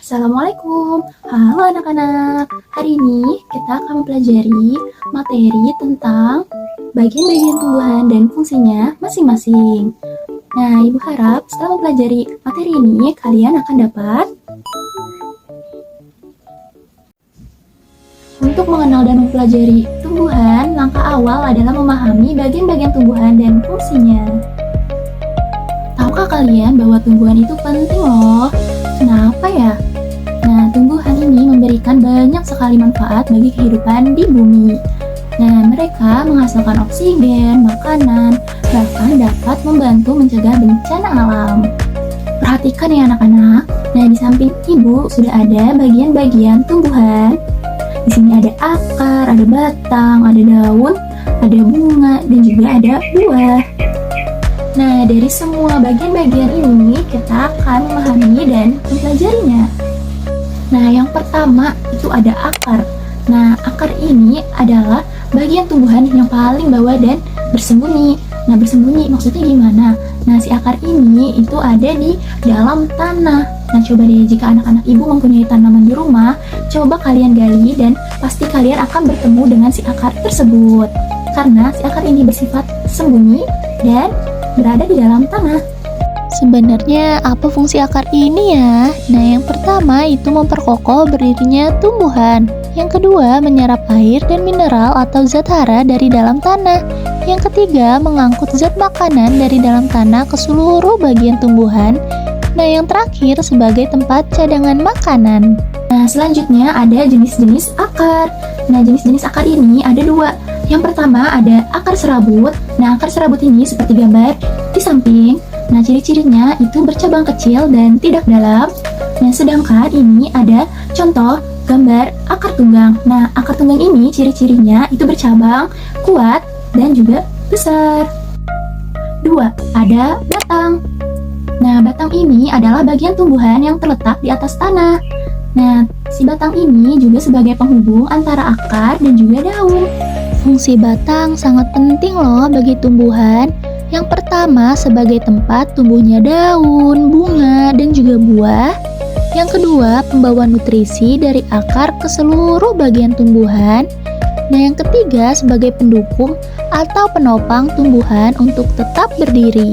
Assalamualaikum, halo anak-anak. Hari ini kita akan mempelajari materi tentang bagian-bagian tumbuhan dan fungsinya masing-masing. Nah, Ibu harap setelah mempelajari materi ini, kalian akan dapat untuk mengenal dan mempelajari tumbuhan. Langkah awal adalah memahami bagian-bagian tumbuhan dan fungsinya. Tahukah kalian bahwa tumbuhan itu penting loh? Kenapa ya? Nah, tumbuhan ini memberikan banyak sekali manfaat bagi kehidupan di bumi. Nah, mereka menghasilkan oksigen, makanan, bahkan dapat membantu mencegah bencana alam. Perhatikan ya anak-anak. Nah, di samping ibu sudah ada bagian-bagian tumbuhan. Di sini ada akar, ada batang, ada daun, ada bunga, dan juga ada buah. Nah, dari semua bagian-bagian ini kita akan memahami dan mempelajarinya. Nah, yang pertama itu ada akar. Nah, akar ini adalah bagian tumbuhan yang paling bawah dan bersembunyi. Nah, bersembunyi maksudnya gimana? Nah, si akar ini itu ada di dalam tanah. Nah, coba deh jika anak-anak ibu mempunyai tanaman di rumah, coba kalian gali dan pasti kalian akan bertemu dengan si akar tersebut. Karena si akar ini bersifat sembunyi dan berada di dalam tanah. Sebenarnya apa fungsi akar ini ya? Nah, yang pertama itu memperkokoh berdirinya tumbuhan. Yang kedua, menyerap air dan mineral atau zat hara dari dalam tanah. Yang ketiga, mengangkut zat makanan dari dalam tanah ke seluruh bagian tumbuhan. Nah, yang terakhir sebagai tempat cadangan makanan. Nah, selanjutnya ada jenis-jenis akar. Nah, jenis-jenis akar ini ada dua. Yang pertama ada akar serabut. Nah, akar serabut ini seperti gambar di samping. Nah, ciri-cirinya itu bercabang kecil dan tidak dalam. Nah, sedangkan ini ada contoh gambar akar tunggang. Nah, akar tunggang ini ciri-cirinya itu bercabang, kuat, dan juga besar. Dua, ada batang. Nah, batang ini adalah bagian tumbuhan yang terletak di atas tanah. Nah, si batang ini juga sebagai penghubung antara akar dan juga daun. Fungsi batang sangat penting loh bagi tumbuhan. Yang pertama sebagai tempat tumbuhnya daun, bunga, dan juga buah. Yang kedua pembawa nutrisi dari akar ke seluruh bagian tumbuhan. Nah, yang ketiga sebagai pendukung atau penopang tumbuhan untuk tetap berdiri.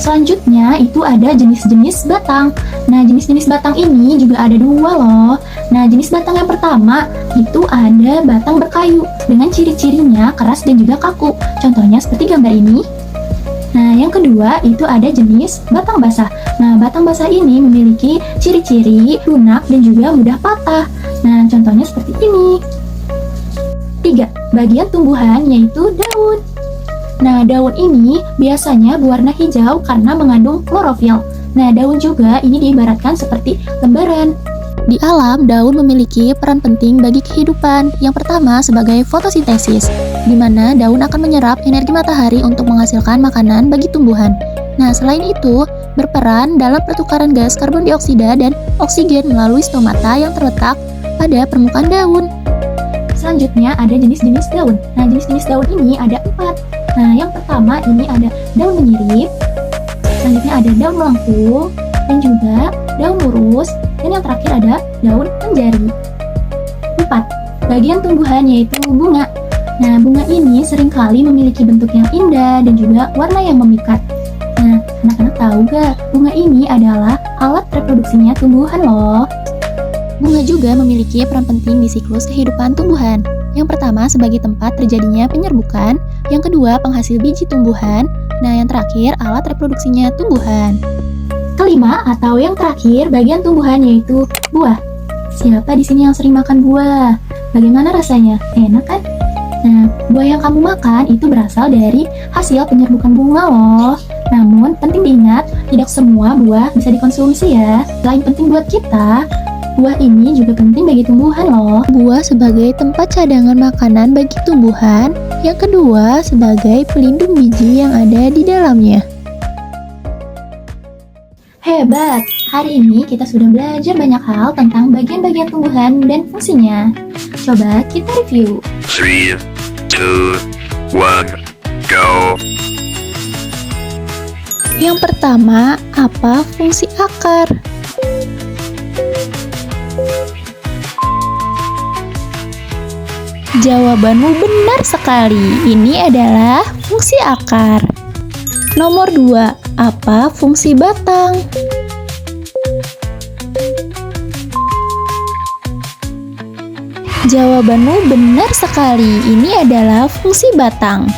Selanjutnya itu ada jenis-jenis batang. Nah, jenis-jenis batang ini juga ada dua loh. Nah, jenis batang yang pertama itu ada batang berkayu dengan ciri-cirinya keras dan juga kaku. Contohnya seperti gambar ini. Nah, yang kedua itu ada jenis batang basah. Nah, batang basah ini memiliki ciri-ciri lunak dan juga mudah patah. Nah, contohnya seperti ini. Tiga, bagian tumbuhan yaitu daun. Nah, daun ini biasanya berwarna hijau karena mengandung klorofil. Nah, daun juga ini diibaratkan seperti lembaran. Di alam, daun memiliki peran penting bagi kehidupan. Yang pertama sebagai fotosintesis, di mana daun akan menyerap energi matahari untuk menghasilkan makanan bagi tumbuhan. Nah, selain itu, berperan dalam pertukaran gas karbon dioksida dan oksigen melalui stomata yang terletak pada permukaan daun. Selanjutnya ada jenis-jenis daun. Nah, jenis-jenis daun ini ada 4. Nah, yang pertama ini ada daun menyirip, selanjutnya ada daun melengkung, dan juga daun lurus, dan yang terakhir ada daun menjari. 4. Bagian tumbuhan yaitu bunga. Nah, bunga ini seringkali memiliki bentuk yang indah dan juga warna yang memikat. Nah, anak-anak tahu gak, bunga ini adalah alat reproduksinya tumbuhan loh. Bunga juga memiliki peran penting di siklus kehidupan tumbuhan. Yang pertama sebagai tempat terjadinya penyerbukan, yang kedua penghasil biji tumbuhan, nah yang terakhir alat reproduksinya tumbuhan. Kelima atau yang terakhir bagian tumbuhan yaitu buah. Siapa di sini yang sering makan buah? Bagaimana rasanya? Enak kan? Nah, buah yang kamu makan itu berasal dari hasil penyerbukan bunga loh. Namun penting diingat, tidak semua buah bisa dikonsumsi ya. Selain penting buat kita, buah ini juga penting bagi tumbuhan loh. Buah sebagai tempat cadangan makanan bagi tumbuhan. Yang kedua sebagai pelindung biji yang ada di dalamnya. Hebat! Hari ini kita sudah belajar banyak hal tentang bagian-bagian tumbuhan dan fungsinya. Coba kita review. 3, 2, 1, go! Yang pertama, apa fungsi akar? Jawabanmu benar sekali. Ini adalah fungsi akar. Nomor 2. Apa fungsi batang? Jawabanmu benar sekali. Ini adalah fungsi batang.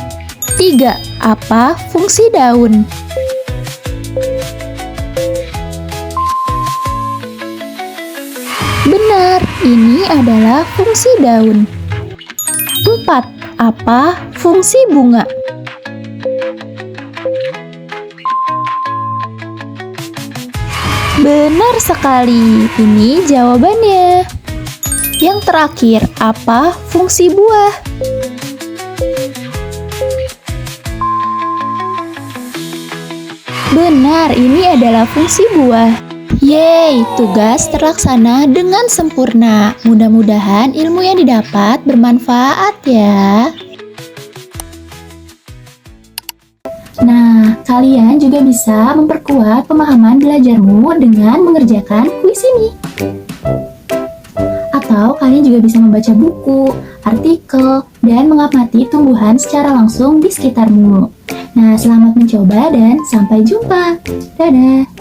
3. Apa fungsi daun? Benar, ini adalah fungsi daun. 4. Apa fungsi bunga? Benar sekali, ini jawabannya. Yang terakhir, apa fungsi buah? Benar, ini adalah fungsi buah. Yeay, tugas terlaksana dengan sempurna. Mudah-mudahan ilmu yang didapat bermanfaat ya. Nah, kalian juga bisa memperkuat pemahaman belajarmu dengan mengerjakan kuis ini. Atau kalian juga bisa membaca buku, artikel, dan mengamati tumbuhan secara langsung di sekitarmu. Nah, selamat mencoba dan sampai jumpa. Dadah!